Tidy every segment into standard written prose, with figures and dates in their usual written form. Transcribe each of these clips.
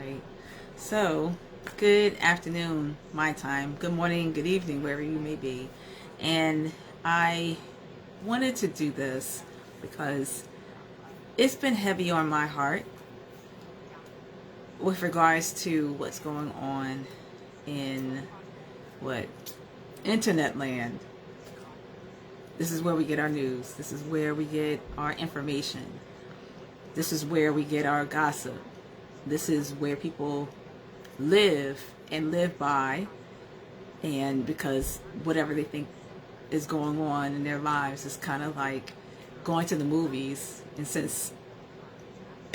right. So, good afternoon, my time. Good morning, good evening, wherever you may be. And I wanted to do this because it's been heavy on my heart with regards to what's going on in what internet land. This is where we get our news. This is where we get our information. This is where we get our gossip. This is where people live and live by, and because whatever they think is going on in their lives is kind of like going to the movies. And since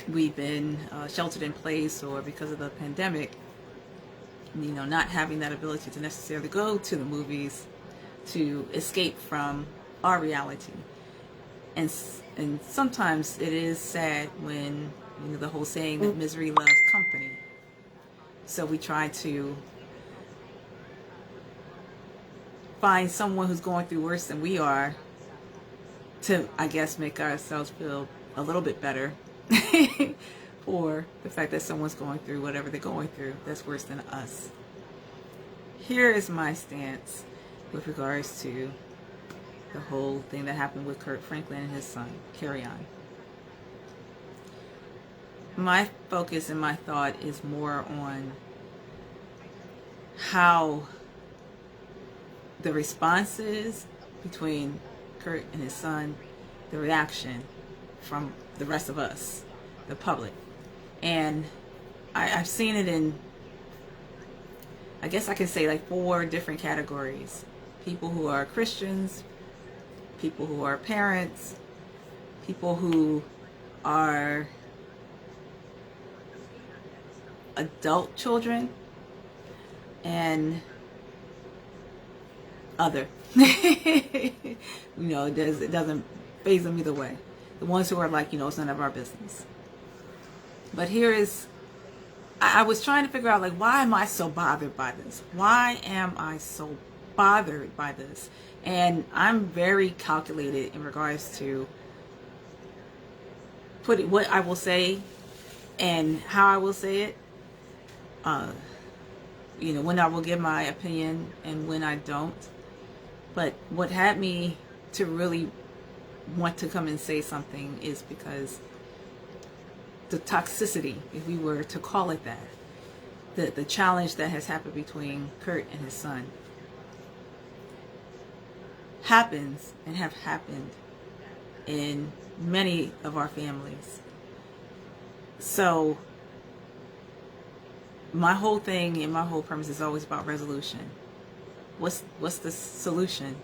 we've been sheltered in place, or because of the pandemic, not having that ability to necessarily go to the movies to escape from our reality. And sometimes it is sad when, the whole saying that misery loves company. So we try to find someone who's going through worse than we are to, I guess, make ourselves feel a little bit better for the fact that someone's going through whatever they're going through that's worse than us. Here is my stance with regards to the whole thing that happened with Kirk Franklin and his son, Carry On. My focus and my thought is more on how the responses between Kirk and his son, the reaction from the rest of us, the public. And I've seen it in, I guess I can say, like 4 different categories. People who are Christians, people who are parents, people who are adult children, and other. It doesn't faze them either way. The ones who are like, it's none of our business. But here is, I was trying to figure out, like, why am I so bothered by this? Why am I so bothered by this? And I'm very calculated in regards to what I will say and how I will say it. When I will give my opinion and when I don't. But what had me to really want to come and say something is because the toxicity, if we were to call it that, the challenge that has happened between Kurt and his son happens and have happened in many of our families. So my whole thing and my whole premise is always about resolution. What's the solution?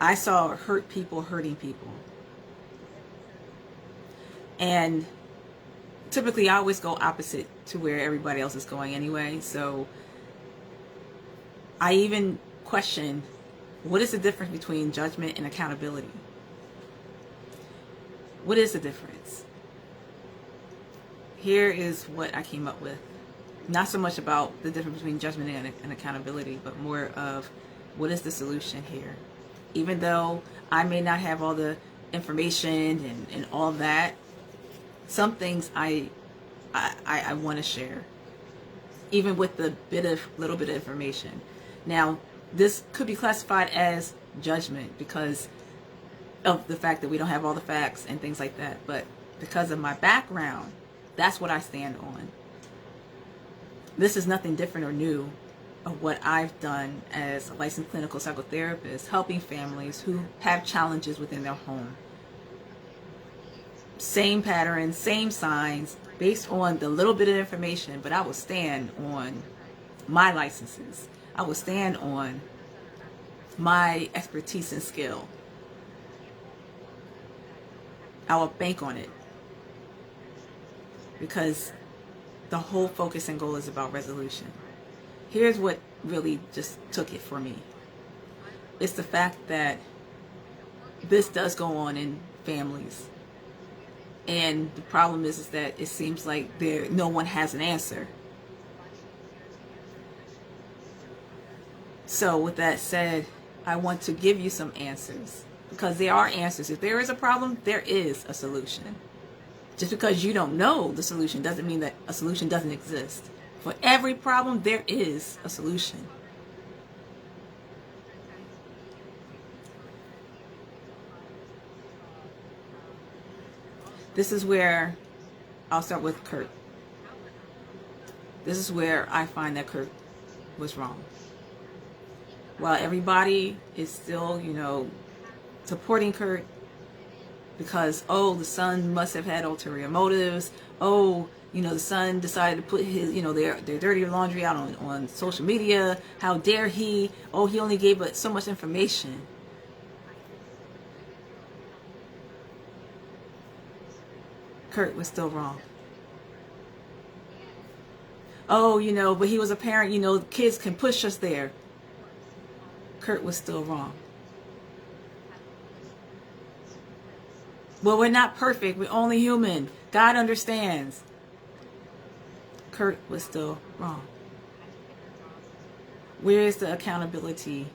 I saw hurt people hurting people. And typically I always go opposite to where everybody else is going anyway. So I even question, what is the difference between judgment and accountability? What is the difference? Here is what I came up with. Not so much about the difference between judgment and accountability, but more of what is the solution here. Even though I may not have all the information and all that, some things I want to share, even with the little bit of information. Now, this could be classified as judgment because of the fact that we don't have all the facts and things like that. But because of my background, that's what I stand on. This is nothing different or new of what I've done as a licensed clinical psychotherapist, helping families who have challenges within their home. Same patterns, same signs, based on the little bit of information, but I will stand on my licenses. I will stand on my expertise and skill. I will bank on it. Because the whole focus and goal is about resolution. Here's what really just took it for me. It's the fact that this does go on in families. And the problem is that it seems like no one has an answer. So with that said, I want to give you some answers. Because there are answers. If there is a problem, there is a solution. Just because you don't know the solution doesn't mean that a solution doesn't exist. For every problem, there is a solution. This is where I'll start with Kirk. This is where I find that Kirk was wrong. While everybody is still, supporting Kirk because, the son must have had ulterior motives. The son decided to put his, their dirty laundry out on social media. How dare he? He only gave us so much information. Kurt was still wrong. But he was a parent, kids can push us there. Kurt was still wrong. Well, we're not perfect. We're only human. God understands. Kurt was still wrong. Where is the accountability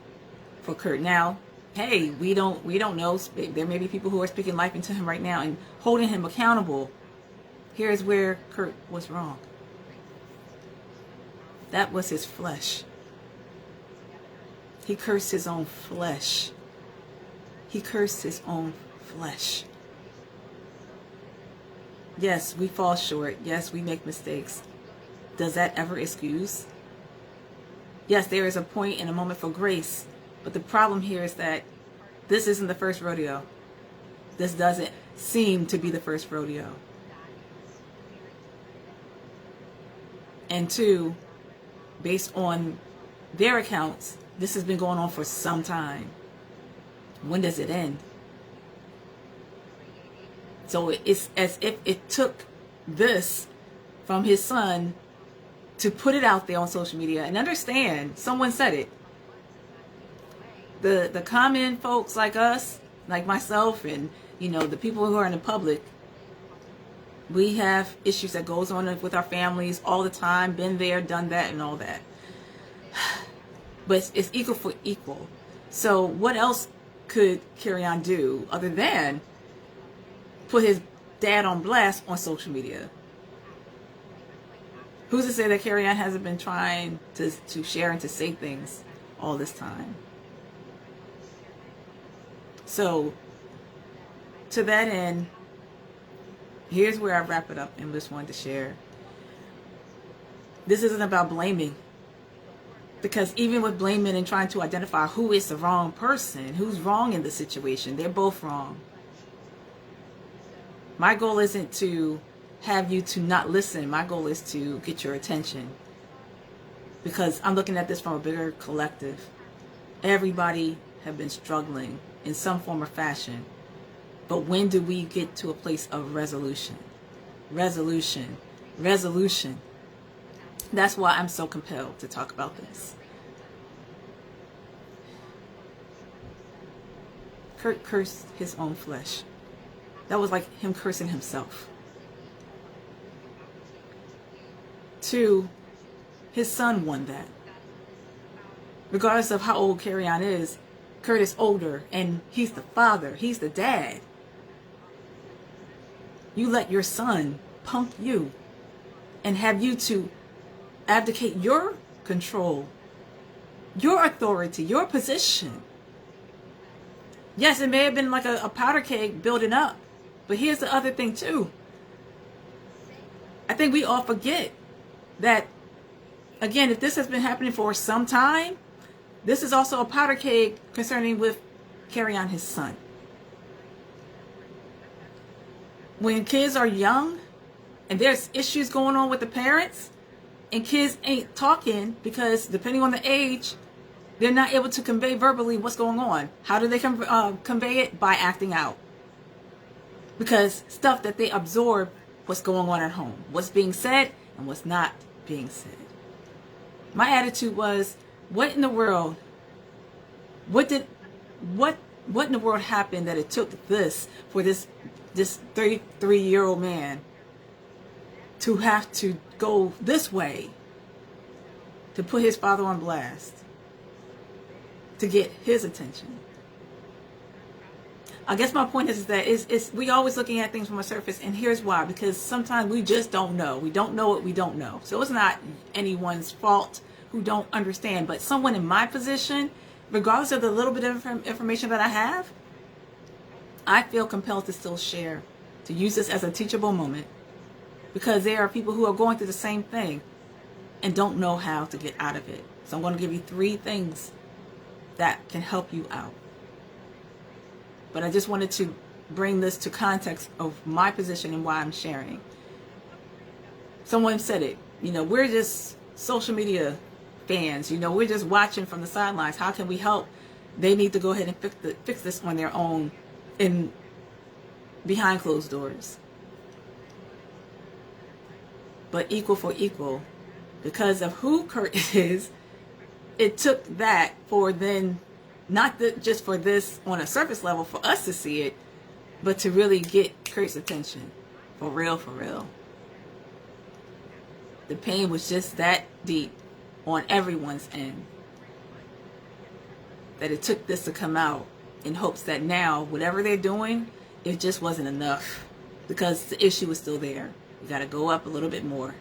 for Kurt? Now, hey, we don't know. There may be people who are speaking life into him right now and holding him accountable. Here's where Kurt was wrong. That was his flesh. He cursed his own flesh. He cursed his own flesh. Yes, we fall short. Yes, we make mistakes. Does that ever excuse? Yes, there is a point and a moment for grace. But the problem here is that this isn't the first rodeo. This doesn't seem to be the first rodeo. And two, based on their accounts, this has been going on for some time. When does it end? So it's as if it took this from his son to put it out there on social media. And understand, someone said it. The common folks like us, like myself, and the people who are in the public, we have issues that goes on with our families all the time. Been there, done that, and all that. But it's equal for equal. So what else could Kerryon do other than put his dad on blast on social media? Who's to say that Kerryon hasn't been trying to share and to say things all this time? So, to that end, here's where I wrap it up and just wanted to share. This isn't about blaming. Because even with blaming and trying to identify who is the wrong person, who's wrong in the situation, they're both wrong. My goal isn't to have you to not listen. My goal is to get your attention. Because I'm looking at this from a bigger collective. Everybody have been struggling in some form or fashion. But when do we get to a place of resolution? Resolution. Resolution. That's why I'm so compelled to talk about this. Kurt cursed his own flesh. That was like him cursing himself. 2, his son won that. Regardless of how old Kerryon is, Kurt is older and he's the father, he's the dad. You let your son punk you and have you to abdicate your control, your authority, your position. Yes, it may have been like a powder keg building up, but here's the other thing too. I think we all forget that, again, if this has been happening for some time, this is also a powder keg concerning with Kerryon, his son. When kids are young and there's issues going on with the parents and kids ain't talking because depending on the age, they're not able to convey verbally what's going on. How do they convey it? By acting out. Because stuff that they absorb what's going on at home. What's being said and what's not being said. My attitude was, what in the world? What in the world happened that it took this for this 33-year-old man to have to go this way to put his father on blast, to get his attention? I guess my point is that we always looking at things from a surface, and here's why. Because sometimes we just don't know. We don't know what we don't know. So it's not anyone's fault who don't understand. But someone in my position, regardless of the little bit of information that I have, I feel compelled to still share, to use this as a teachable moment. Because there are people who are going through the same thing and don't know how to get out of it. So I'm going to give you 3 things that can help you out. But I just wanted to bring this to context of my position and why I'm sharing. Someone said it, we're just social media fans, we're just watching from the sidelines. How can we help? They need to go ahead and fix this on their own in behind closed doors. But equal for equal, because of who Kurt is, it took that for then, not just for this on a surface level for us to see it, but to really get Kurt's attention. For real, for real. The pain was just that deep on everyone's end, that it took this to come out, in hopes that now, whatever they're doing, it just wasn't enough. Because the issue is still there. We got to go up a little bit more.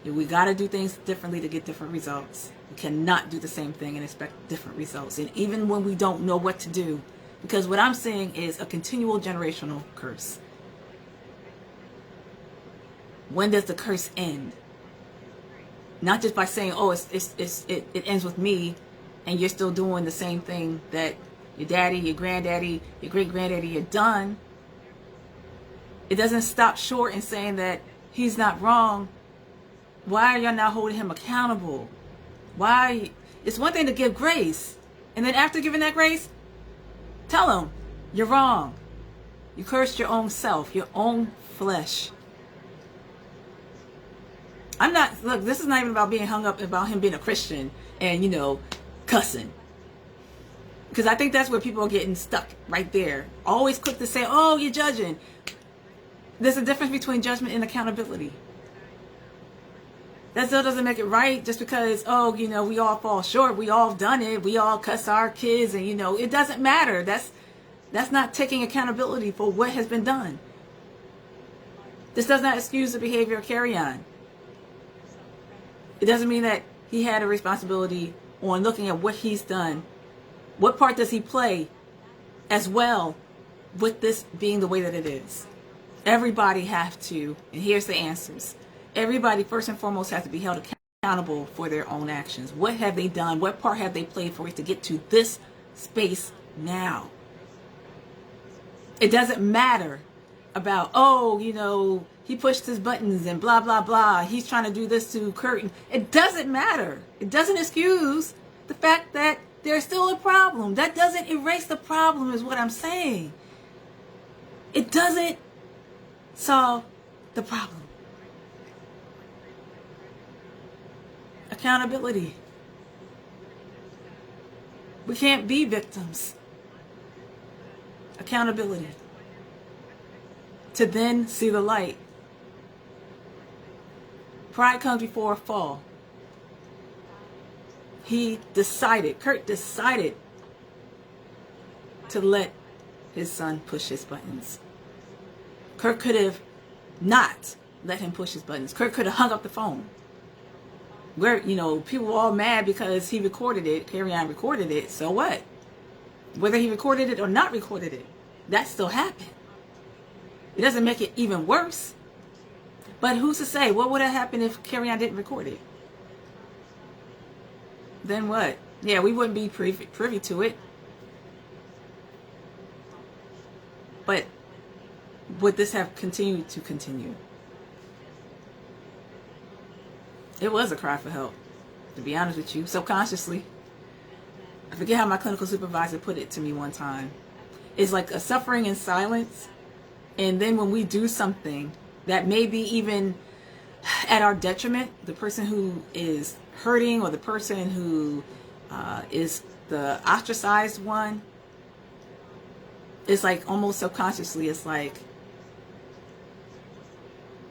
We got to do things differently to get different results. We cannot do the same thing and expect different results. And even when we don't know what to do, because what I'm seeing is a continual generational curse. When does the curse end? Not just by saying, oh, it ends with me, and you're still doing the same thing that your daddy, your granddaddy, your great-granddaddy had done. It doesn't stop short in saying that he's not wrong. Why are y'all not holding him accountable? Why? It's one thing to give grace, and then after giving that grace, tell him you're wrong. You cursed your own self, your own flesh. Look, this is not even about being hung up about him being a Christian and, cussing. Because I think that's where people are getting stuck right there. Always quick to say, oh, you're judging. There's a difference between judgment and accountability. That still doesn't make it right just because, we all fall short. We all done it. We all cuss our kids and, it doesn't matter. That's not taking accountability for what has been done. This does not excuse the behavior of carry on. It doesn't mean that he had a responsibility on looking at what he's done. What part does he play as well with this being the way that it is? Everybody have to, and here's the answers. Everybody, first and foremost, has to be held accountable for their own actions. What have they done? What part have they played for it to get to this space now? It doesn't matter about, he pushed his buttons and blah, blah, blah. He's trying to do this to Kurt. It doesn't matter. It doesn't excuse the fact that there's still a problem. That doesn't erase the problem is what I'm saying. It doesn't solve the problem. Accountability. We can't be victims. Accountability. To then see the light. Pride comes before a fall. Kurt decided to let his son push his buttons. Kurt could have not let him push his buttons. Kurt could have hung up the phone. People were all mad because he recorded it, Carry On recorded it, so what? Whether he recorded it or not recorded it, that still happened. It doesn't make it even worse. But who's to say? What would have happened if Carry On didn't record it? Then what? Yeah, we wouldn't be privy to it. But would this have continued to continue? It was a cry for help, to be honest with you, subconsciously. I forget how my clinical supervisor put it to me one time. It's like a suffering in silence. And then when we do something that may be even at our detriment, the person who is hurting or the person who is the ostracized one, it's like almost subconsciously, it's like,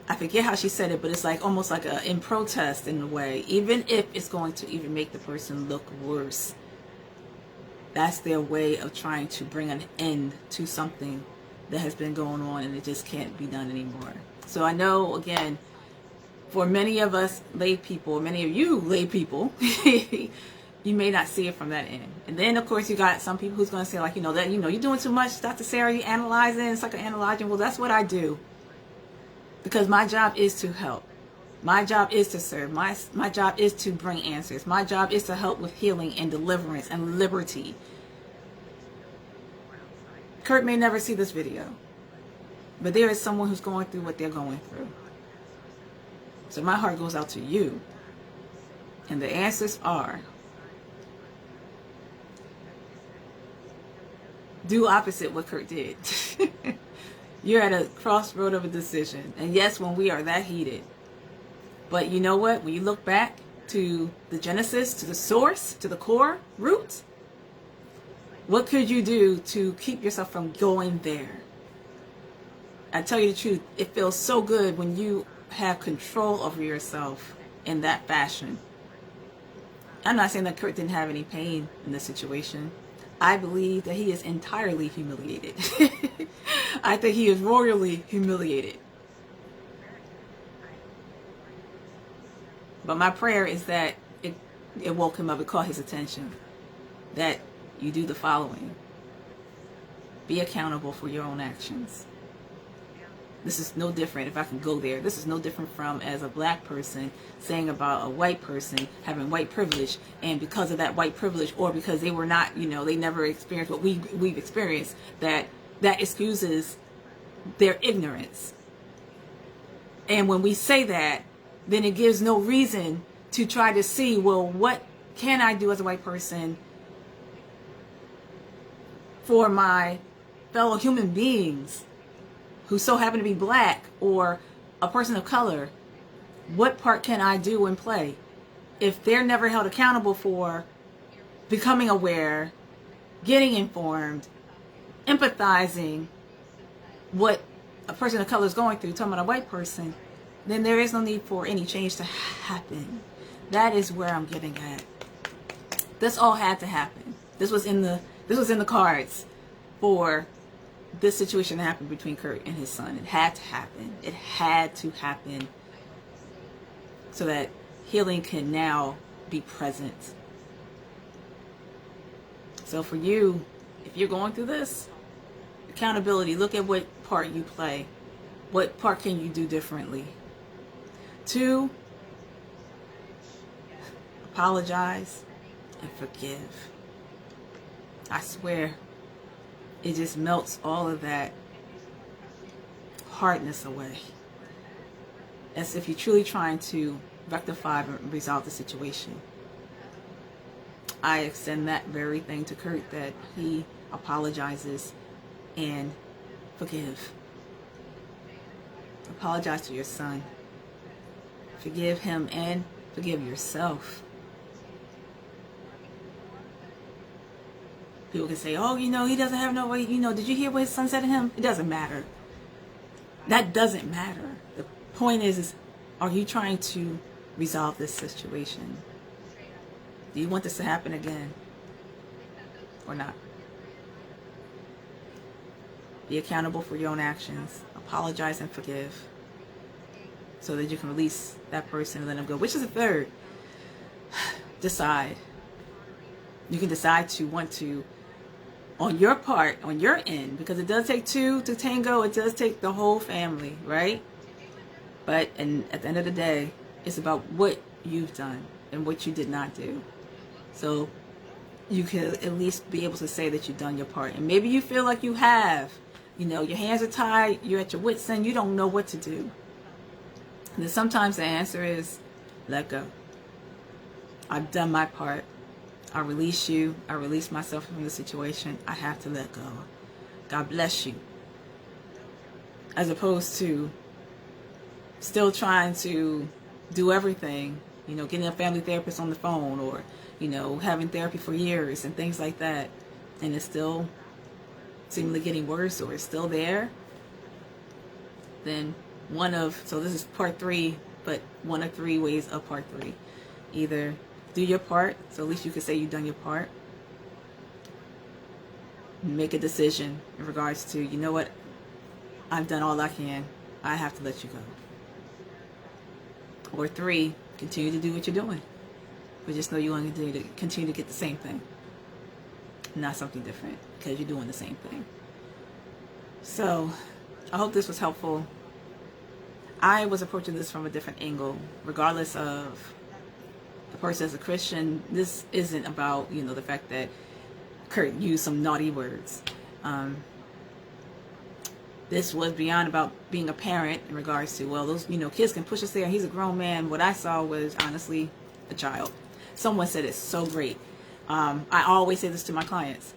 I forget how she said it, but it's like almost like in protest in a way, even if it's going to even make the person look worse. That's their way of trying to bring an end to something that has been going on and it just can't be done anymore. So I know, again, for many of us lay people, many of you lay people, you may not see it from that end. And then, of course, you got some people who's going to say, like, that, you're doing too much, Dr. Sarah, you analyzing, psychoanalyzing. Well, that's what I do. Because my job is to help. My job is to serve. My job is to bring answers. My job is to help with healing and deliverance and liberty. Kirk may never see this video, but there is someone who's going through what they're going through. So my heart goes out to you. And the answers are, do opposite what Kirk did. You're at a crossroad of a decision. And yes, when we are that heated. But you know what? When you look back to the genesis, to the source, to the core root, what could you do to keep yourself from going there? I tell you the truth, it feels so good when you have control over yourself in that fashion. I'm not saying that Kirk didn't have any pain in this situation. I believe that he is entirely humiliated. I think he is royally humiliated. But my prayer is that it woke him up, it caught his attention, that you do the following. Be accountable for your own actions. This is no different, if I can go there, this is no different from as a black person saying about a white person having white privilege, and because of that white privilege, or because they were not, they never experienced what we've experienced, that excuses their ignorance. And when we say that, then it gives no reason to try to see, well, what can I do as a white person for my fellow human beings who so happen to be black or a person of color? What part can I do and play? If they're never held accountable for becoming aware, getting informed, empathizing what a person of color is going through, talking about a white person, then there is no need for any change to happen. That is where I'm getting at. This all had to happen. This was in the cards for this situation to happen between Kirk and his son. It had to happen. It had to happen so that healing can now be present. So for you, if you're going through this, accountability, look at what part you play. What part can you do differently? 2, apologize and forgive. I swear, it just melts all of that hardness away. As if you're truly trying to rectify and resolve the situation. I extend that very thing to Kirk, that he apologizes and forgive. Apologize to your son. Forgive him and forgive yourself. People can say, oh, he doesn't have no way, did you hear what his son said to him? It doesn't matter. That doesn't matter. The point is, are you trying to resolve this situation? Do you want this to happen again or not? Be accountable for your own actions. Apologize and forgive so that you can release that person and let them go. Which is the third? Decide. You can decide to want to, on your part, on your end, because it does take 2 to tango. It does take the whole family, right? But at the end of the day, it's about what you've done and what you did not do. So you can at least be able to say that you've done your part. And maybe you feel like you have. Your hands are tied. You're at your wit's end. You don't know what to do. And then sometimes the answer is, let go. I've done my part. I release you. I release myself from the situation. I have to let go. God bless you. As opposed to still trying to do everything, getting a family therapist on the phone, or, having therapy for years and things like that. And it's still seemingly getting worse, or it's still there. Then so this is part 3, but one of 3 ways of part 3. Either do your part, so at least you can say you've done your part. make a decision in regards to, you know what, I've done all I can, I have to let you go. Or 3, continue to do what you're doing, but just know you're going to continue to get the same thing, not something different, because you're doing the same thing. So I hope this was helpful. I was approaching this from a different angle. Regardless of the person as a Christian, this isn't about, you know, the fact that Kurt used some naughty words. This was beyond about being a parent in regards to, well, those, you know, kids can push us there. He's a grown man. What I saw was honestly a child. Someone said it's so great. I always say this to my clients.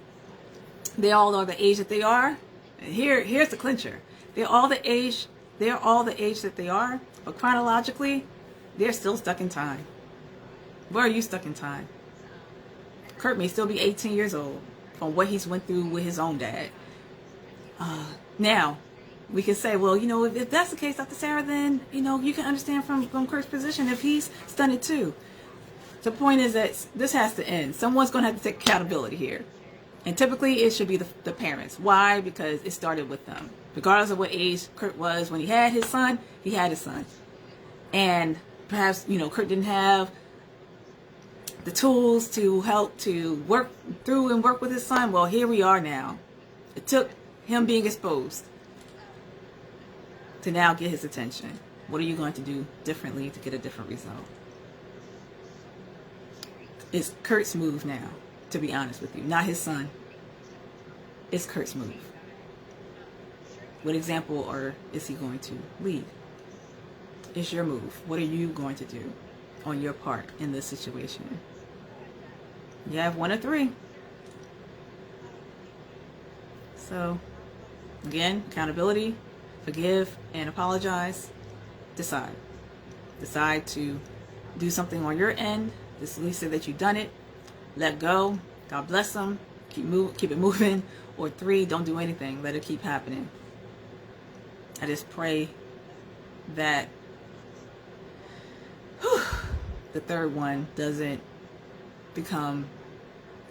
They all are the age that they are. Here's the clincher. They're all the age that they are, but chronologically, they're still stuck in time. Where are you stuck in time? Kurt may still be 18 years old from what he's went through with his own dad. Now, we can say, well, you know, if that's the case, Dr. Sarah, then, you know, you can understand from Kurt's position if he's stunted too. The point is that this has to end. Someone's going to have to take accountability here. And typically it should be the parents. Why? Because it started with them. Regardless of what age Kurt was when he had his son, he had his son. And perhaps, you know, Kurt didn't have the tools to help to work through and work with his son. Well, here we are now. It took him being exposed to now get his attention. What are you going to do differently to get a different result? It's Kurt's move now, to be honest with you. Not his son. It's Kurt's move. What example is he going to lead? It's your move. What are you going to do on your part in this situation? You have 1 or 3. So, again, accountability, forgive and apologize. Decide. Decide to do something on your end. Just at least say that you've done it. Let go. God bless them. Keep it moving. Or 3, don't do anything. Let it keep happening. I just pray that the third one doesn't become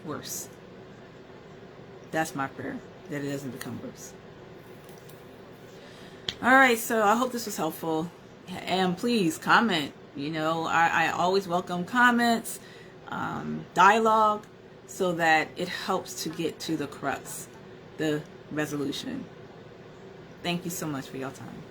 worse. That's my prayer, that it doesn't become worse. All right, so I hope this was helpful. And please comment. You know, I always welcome comments, dialogue, so that it helps to get to the crux, the resolution. Thank you so much for your time.